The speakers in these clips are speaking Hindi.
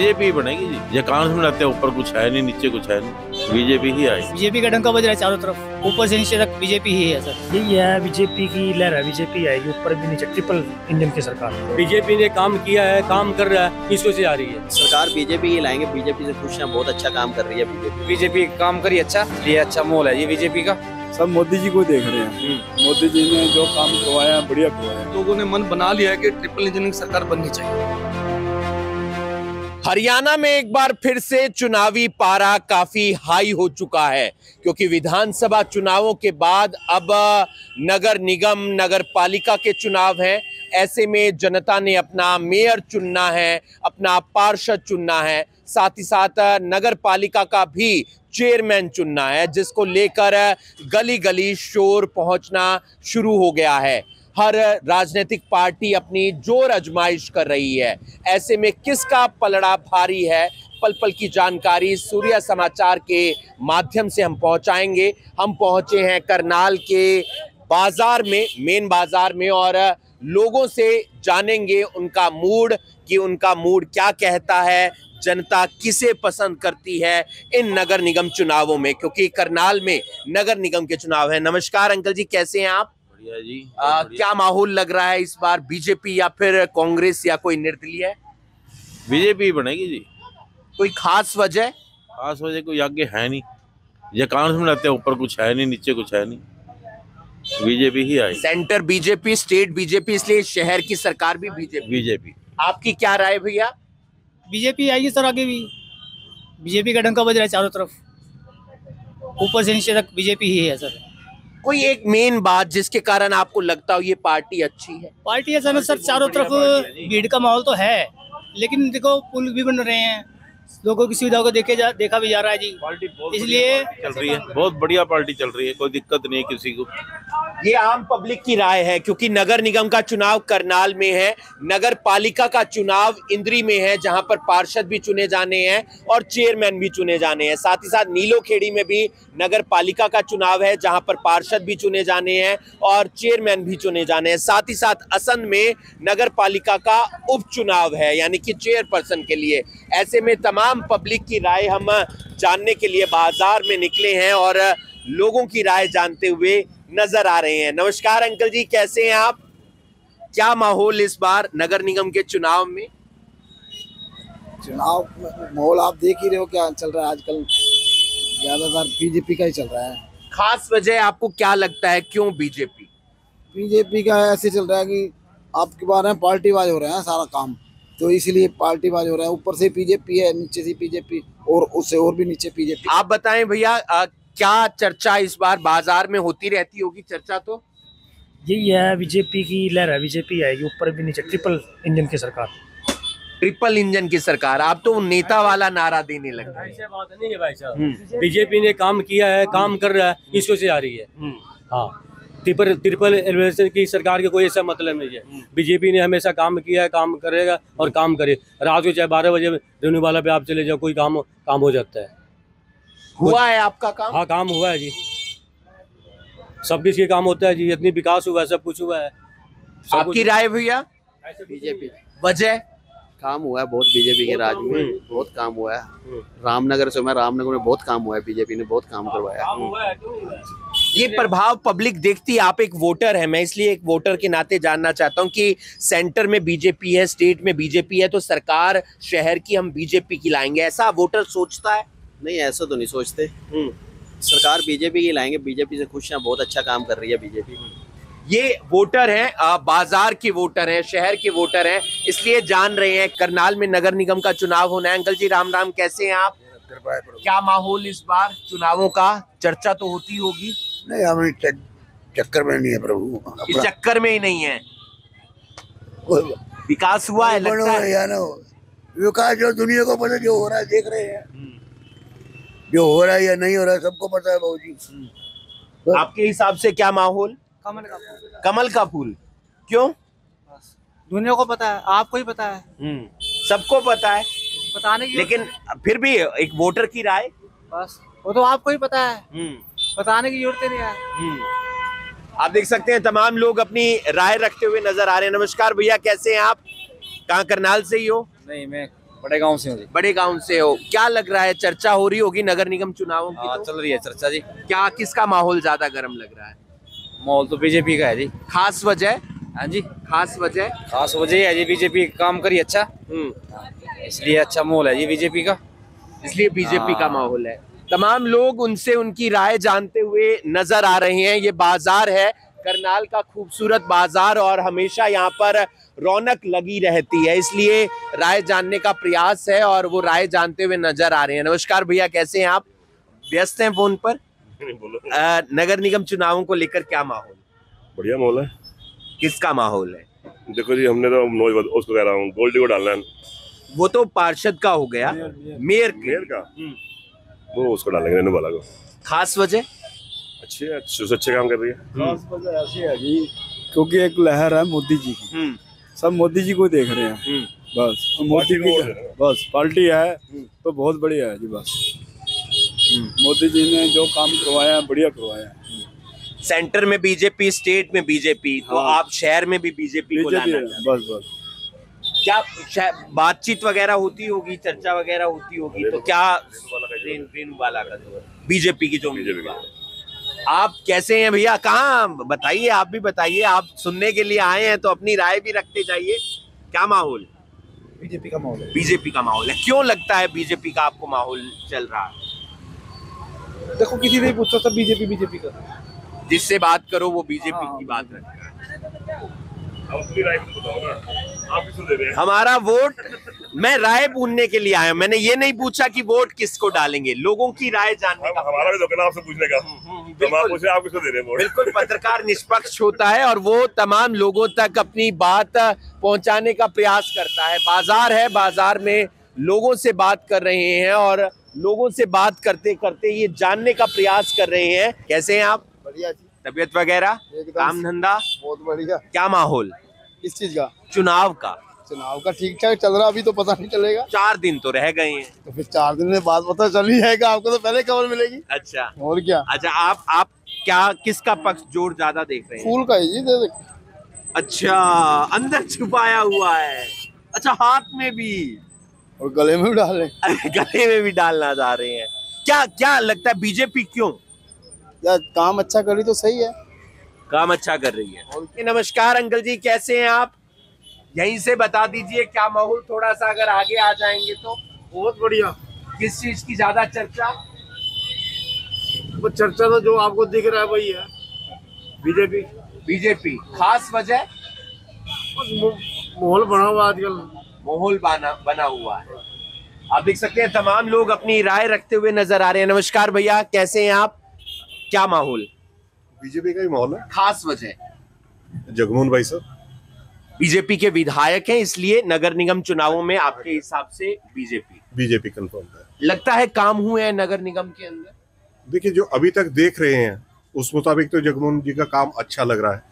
बीजेपी बनेगी जी। ये कांग्रेस में लगता है ऊपर कुछ है नहीं, नीचे कुछ है नहीं, बीजेपी ही आई। बीजेपी का डंका बज रहा है चारों तरफ, ऊपर से नीचे तक बीजेपी ही है सर। यही है, बीजेपी की लहर है, बीजेपी आएगी ऊपर भी नीचे, ट्रिपल इंजन की सरकार। बीजेपी ने काम किया है, काम कर रहा है, किसको से आ रही है सरकार बीजेपी ही लाएंगे। बीजेपी से खुश हैं, बहुत अच्छा काम कर रही है बीजेपी काम करी अच्छा, ये अच्छा माहौल है ये बीजेपी का। सब मोदी जी को देख रहे हैं। मोदी जी ने जो काम करवाया बढ़िया करवाया। लोगों ने मन बना लिया है कि ट्रिपल इंजन की सरकार बननी चाहिए। हरियाणा में एक बार फिर से चुनावी पारा काफी हाई हो चुका है, क्योंकि विधानसभा चुनावों के बाद अब नगर निगम, नगर पालिका के चुनाव हैं। ऐसे में जनता ने अपना मेयर चुनना है, अपना पार्षद चुनना है, साथ ही साथ नगर पालिका का भी चेयरमैन चुनना है, जिसको लेकर गली गली शोर पहुंचना शुरू हो गया है। हर राजनीतिक पार्टी अपनी जोर आजमाइश कर रही है। ऐसे में किसका पलड़ा भारी है, पल पल की जानकारी सूर्य समाचार के माध्यम से हम पहुंचाएंगे। हम पहुंचे हैं करनाल के बाजार में, मेन बाजार में, और लोगों से जानेंगे उनका मूड, कि उनका मूड क्या कहता है, जनता किसे पसंद करती है इन नगर निगम चुनावों में, क्योंकि करनाल में नगर निगम के चुनाव है। नमस्कार अंकल जी, कैसे हैं आप? बढ़िया जी। क्या माहौल लग रहा है इस बार, बीजेपी या फिर कांग्रेस या कोई निर्दलीय है? बीजेपी बनेगी जी। कोई खास वजह? खास वजह कोई आगे है नहीं। ये कांग्रेस में लगता है ऊपर कुछ है नहीं, नीचे कुछ है नहीं, बीजेपी ही आई। सेंटर बीजेपी, स्टेट बीजेपी, इसलिए शहर की सरकार भी बीजेपी। आपकी क्या राय भैया? बीजेपी आएगी सर, आगे भी बीजेपी का डंका बज रहा है चारों तरफ, ऊपर से नीचे तक बीजेपी ही है सर। कोई एक मेन बात जिसके कारण आपको लगता हो ये पार्टी अच्छी है? पार्टी ऐसा ना सर, चारों तरफ भीड़ का माहौल तो है, लेकिन देखो पुल भी बन रहे हैं, लोगों की सुविधाओं को देखा भी जा रहा है जी। पार्टी इसलिए चल रही है, बहुत बढ़िया पार्टी चल रही है, कोई दिक्कत नहीं है किसी को। ये आम पब्लिक की राय है, क्योंकि नगर निगम का चुनाव करनाल में है, नगर पालिका का चुनाव इंद्री में है, जहां पर पार्षद भी चुने जाने हैं और चेयरमैन भी चुने जाने हैं। साथ ही साथ नीलोखेड़ी में भी नगर पालिका का चुनाव है, जहां पर पार्षद भी चुने जाने हैं और चेयरमैन भी चुने जाने हैं। साथ ही साथ असंध में नगर पालिका का उपचुनाव है, यानी कि चेयरपर्सन के लिए। ऐसे में तमाम पब्लिक की राय हम जानने के लिए बाजार में निकले हैं और लोगों की राय जानते हुए नजर आ रहे हैं। नमस्कार अंकल जी, कैसे हैं आप? क्या माहौल इस बार नगर निगम के चुनाव में? चुनाव माहौल आप देख ही रहे हो क्या चल रहा है आजकल, ज्यादातर बीजेपी का ही चल रहा है। खास वजह आपको क्या लगता है, क्यों बीजेपी? बीजेपी का ऐसे चल रहा है कि आपके बारे में पार्टीवाज हो रहा है सारा काम, तो इसलिए पार्टीवाज हो रहा है। ऊपर से बीजेपी है, नीचे से बीजेपी, और उससे और भी नीचे बीजेपी। आप बताएं भैया, क्या चर्चा इस बार बाजार में होती रहती होगी? चर्चा तो यही है, बीजेपी की लहर है, बीजेपी आएगी ऊपर भी नीचे, ट्रिपल इंजन की सरकार। ट्रिपल इंजन की सरकार, आप तो नेता वाला नारा देने लगे। ऐसे बात नहीं है भाई साहब। बीजेपी ने काम किया है, काम कर रहा है, किसको से आ रही है हाँ। ट्रिपल इंजन की सरकार के कोई ऐसा मतलब नहीं है। बीजेपी ने हमेशा काम किया है, काम करेगा और काम करे। रात को चाहे 12 बजे रेणु वाला पे आप चले जाओ, कोई काम हो जाता है। हुआ है आपका काम? हाँ, काम हुआ है जी, सब किसी काम होता है जी, इतनी विकास हुआ है, सब कुछ हुआ है। आपकी राय भैया? बीजेपी वजह? काम हुआ है बहुत बीजेपी के राज में, बहुत काम हुआ है। रामनगर से मैं रामनगर में बहुत काम हुआ है, बीजेपी ने बहुत काम करवाया। ये प्रभाव पब्लिक देखती है। आप एक वोटर है, मैं इसलिए एक वोटर के नाते जानना चाहता हूँ कि सेंटर में बीजेपी है, स्टेट में बीजेपी है, तो सरकार शहर की हम बीजेपी की लाएंगे, ऐसा वोटर सोचता है? नहीं, ऐसा तो नहीं सोचते। सरकार बीजेपी की लाएंगे। बीजेपी से खुश हैं, बहुत अच्छा काम कर रही है बीजेपी। ये वोटर हैं, बाजार के वोटर हैं, शहर के वोटर हैं, इसलिए जान रहे हैं। करनाल में नगर निगम का चुनाव होना है। अंकल जी राम राम, कैसे हैं आप? क्या माहौल इस बार चुनावों का? चर्चा तो होती होगी। नहीं, हम चक्कर में नहीं है प्रभु, इस चक्कर में ही नहीं है। विकास हुआ है लगता है? या ना विकास जो दुनिया को पता, जो हो रहा है देख रहे हैं, जो हो रहा है या नहीं हो रहा है सबको पता है बाबू जी। आपके हिसाब से क्या माहौल? कमल का फूल। कमल का फूल क्यों? दुनिया को पता है, आपको ही पता है, सबको पता है, बताने की, लेकिन फिर भी एक वोटर की राय, बस वो तो आपको ही पता है, बताने की जरूरत नहीं है। आप देख सकते हैं तमाम लोग अपनी राय रखते हुए नजर आ रहे हैं। नमस्कार भैया, कैसे हैं आप? कहाँ, करनाल से ही हो? नहीं, मैं बड़े गांव से हूँ जी। बड़े गांव से हो, क्या लग रहा है, चर्चा हो रही होगी नगर निगम चुनावों की? हाँ, तो चल रही है चर्चा जी। क्या किसका माहौल ज्यादा गर्म लग रहा है? माहौल तो बीजेपी का है जी। खास वजह? हाँ जी, खास वजह? खास वजह है जी बीजेपी काम करी अच्छा, इसलिए अच्छा माहौल है जी बीजेपी का। इसलिए बीजेपी का हाँ। माहौल है। तमाम लोग उनसे उनकी राय जानते हुए नजर आ रहे हैं। ये बाजार है करनाल का खूबसूरत बाजार और हमेशा यहाँ पर रौनक लगी रहती है, इसलिए राय जानने का प्रयास है और वो राय जानते हुए नजर आ रहे हैं। नमस्कार भैया, कैसे हैं आप? व्यस्त हैं फोन पर? नगर निगम चुनावों को लेकर क्या माहौल? बढ़िया माहौल है। किसका माहौल है? देखो जी, हमने तो उसको कह रहा हूँ गोल्डी को डालना है। वो तो पार्षद का हो गया, मेयर का वो उसको डालेंगे, रेनू वाला को। खास वजह? अच्छे काम कर रही है। खास वजह ऐसी है जी, क्योंकि एक लहर है मोदी जी की, सब मोदी जी को देख रहे हैं बस। मोदी की बस पार्टी है तो बहुत बढ़िया है जी। बस मोदी जी ने जो काम करवाया है बढ़िया करवाया है। सेंटर में बीजेपी, स्टेट में बीजेपी, तो हाँ। आप शहर में भी बीजेपी को लाना चाहते हैं। बस क्या बातचीत वगैरह होती होगी, चर्चा वगैरह होती होगी, तो क्या रेनू वाला का बीजेपी की जो उम्मीदवार। आप कैसे हैं भैया? कहाँ बताइए, आप भी बताइए, आप सुनने के लिए आए हैं तो अपनी राय भी रखते जाइए। क्या माहौल? बीजेपी का माहौल है। बीजेपी का माहौल है। क्यों लगता है बीजेपी का आपको माहौल चल रहा है? देखो किसी ने पूछा था बीजेपी का, जिससे बात करो वो बीजेपी की बात रखता है। अपनी राय भी बताओ ना, आप किसको दे रहे हैं? हमारा वोट, मैं राय पूछने के लिए आया हूं, मैंने ये नहीं पूछा कि वोट किसको डालेंगे, लोगों की राय जानने का। हमारा भी तो आपसे पूछने का। तो आप पूछे आप किसको दे रहे हैं वोट? बिल्कुल, पत्रकार निष्पक्ष होता है और वो तमाम लोगों तक अपनी बात पहुंचाने का प्रयास करता है। बाजार है, बाजार में लोगों से बात कर रहे हैं और लोगों से बात करते करते ये जानने का प्रयास कर रहे हैं। कैसे हैं आप? बढ़िया जी, तबीयत वगैरह, काम धंधा? बहुत बढ़िया। क्या माहौल? किस चीज का? चुनाव का। चुनाव का ठीक ठाक चल रहा, अभी तो पता नहीं चलेगा। 4 दिन तो रह गए हैं। तो फिर 4 दिन में बाद पता चल ही जाएगा, आपको तो पहले खबर मिलेगी। अच्छा, और क्या? अच्छा, आप क्या किसका पक्ष जोर ज्यादा देख रहे हैं? फूल का ही जी, दे दे। अच्छा, अंदर छुपाया हुआ है। अच्छा, हाथ में भी और गले में भी डाल रहे। अरे, गले में भी डालना चाह रहे हैं। क्या क्या लगता है बीजेपी क्यों? यार काम अच्छा करी तो सही है। काम अच्छा कर रही है। नमस्कार अंकल जी, कैसे हैं आप? यहीं से बता दीजिए क्या माहौल, थोड़ा सा अगर आगे आ जाएंगे तो। बहुत बढ़िया। किस चीज की ज्यादा चर्चा? वो चर्चा तो जो आपको दिख रहा है वही है, बीजेपी। बीजेपी। खास वजह? माहौल बना हुआ आजकल, माहौल बना हुआ है। आप देख सकते हैं तमाम लोग अपनी राय रखते हुए नजर आ रहे हैं। नमस्कार भैया, कैसे हैं आप? क्या माहौल? बीजेपी का ही माहौल है। खास वजह? जगमोहन भाई साहब बीजेपी के विधायक हैं, इसलिए नगर निगम चुनावों में आपके हिसाब से बीजेपी कंफर्म है। लगता है काम हुए हैं नगर निगम के अंदर? देखिए, जो अभी तक देख रहे हैं उस मुताबिक तो जगमोहन जी का काम अच्छा लग रहा है।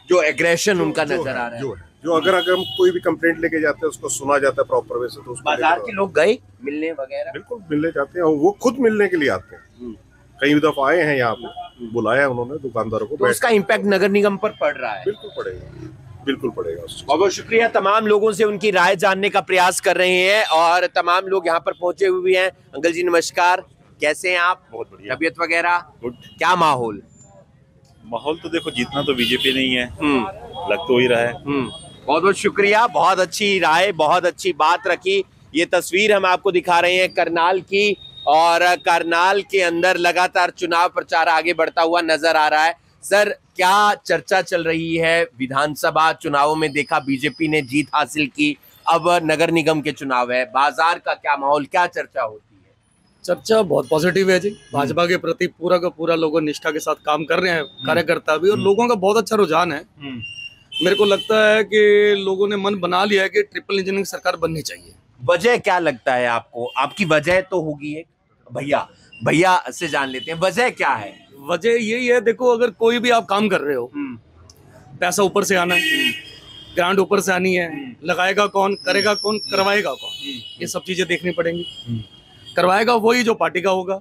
जो एग्रेशन उनका नजर आ रहा है, जो अगर हम कोई भी कंप्लेंट लेके जाते हैं उसको सुना जाता है प्रॉपर वे से, तो उसको बाजार के लोग गए मिलने वगैरह? बिल्कुल मिलने जाते हैं और वो खुद मिलने के लिए आते हैं। कई दफा आए हैं यहाँ पे, बुलाया उन्होंने दुकानदारों को। तो उसका इम्पैक्ट नगर निगम पर पड़ रहा है? बिल्कुल पड़ेगा, बिल्कुल पड़ेगा। बहुत बहुत शुक्रिया। तमाम लोगों से उनकी राय जानने का प्रयास कर रहे हैं और तमाम लोग यहाँ पर पहुंचे हुए हैं। अंकल जी नमस्कार, कैसे हैं आप? बहुत बढ़िया। तबीयत वगैरह? गुड। क्या माहौल? माहौल तो देखो, जीतना तो बीजेपी नहीं है, लग तो ही रहा है। बहुत बहुत शुक्रिया, बहुत अच्छी राय, बहुत अच्छी बात रखी। ये तस्वीर हम आपको दिखा रहे हैं करनाल की, और करनाल के अंदर लगातार चुनाव प्रचार आगे बढ़ता हुआ नजर आ रहा है। सर, क्या चर्चा चल रही है? विधानसभा चुनावों में देखा बीजेपी ने जीत हासिल की, अब नगर निगम के चुनाव है, बाजार का क्या माहौल, क्या चर्चा होती है? चर्चा बहुत पॉजिटिव है जी। भाजपा के प्रति पूरा का पूरा लोग निष्ठा के साथ काम कर रहे हैं, कार्यकर्ता भी, और लोगों का बहुत अच्छा रुझान है। मेरे को लगता है कि लोगों ने मन बना लिया है कि ट्रिपल इंजन की सरकार बननी चाहिए। वजह क्या लगता है आपको? आपकी वजह तो होगी एक, भैया से जान लेते हैं, वजह क्या है? वजह यही है, देखो अगर कोई भी आप काम कर रहे हो, पैसा ऊपर से आना है, ग्रांट ऊपर से आनी है, लगाएगा कौन, करेगा कौन, करवाएगा कौन, ये सब चीजें देखनी पड़ेंगी। करवाएगा वही जो पार्टी का होगा,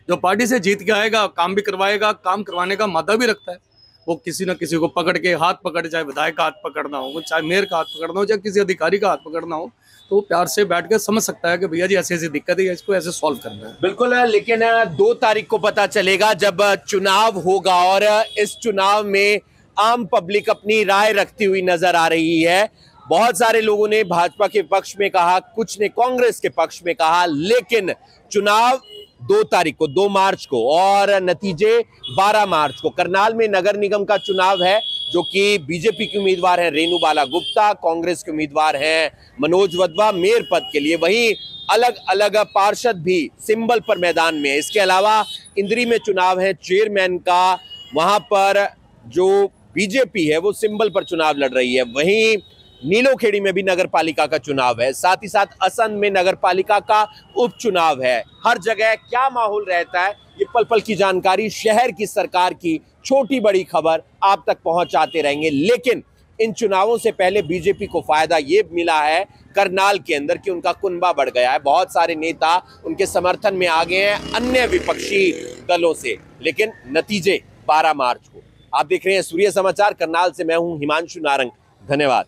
जो पार्टी से जीत के आएगा, काम भी करवाएगा, काम करवाने का मादा भी रखता है। वो किसी न किसी को पकड़ के हाथ पकड़, चाहे विधायक का हाथ पकड़ना हो, चाहे मेयर का हाथ पकड़ना हो, चाहे किसी अधिकारी का हाथ पकड़ना हो, तो प्यार से बैठ कर समझ सकता है कि भैया जी ऐसी ऐसी दिक्कत है, इसको ऐसे सॉल्व करना है। बिल्कुल है, लेकिन 2 तारीख को पता चलेगा जब चुनाव होगा और इस चुनाव में आम पब्लिक अपनी राय रखती हुई नजर आ रही है। बहुत सारे लोगों ने भाजपा के पक्ष में कहा, कुछ ने कांग्रेस के पक्ष में कहा, लेकिन चुनाव 2 तारीख को, 2 मार्च को, और नतीजे 12 मार्च को। करनाल में नगर निगम का चुनाव है, जो कि बीजेपी के उम्मीदवार हैं रेणु बाला गुप्ता, कांग्रेस के उम्मीदवार हैं मनोज वधवा मेयर पद के लिए। वहीं अलग अलग पार्षद भी सिंबल पर मैदान में है। इसके अलावा इंद्री में चुनाव है चेयरमैन का, वहां पर जो बीजेपी है वो सिंबल पर चुनाव लड़ रही है। वहीं नीलोखेड़ी में भी नगर पालिका का चुनाव है, साथ ही साथ असंध में नगर पालिका का उपचुनाव है। हर जगह क्या माहौल रहता है, ये पल पल की जानकारी, शहर की सरकार की छोटी बड़ी खबर आप तक पहुंचाते रहेंगे। लेकिन इन चुनावों से पहले बीजेपी को फायदा ये मिला है करनाल के अंदर कि उनका कुनबा बढ़ गया है। बहुत सारे नेता उनके समर्थन में आ गए हैं अन्य विपक्षी दलों से। लेकिन नतीजे 12 मार्च को। आप देख रहे हैं सूर्य समाचार, करनाल से मैं हूं हिमांशु नारंग। धन्यवाद।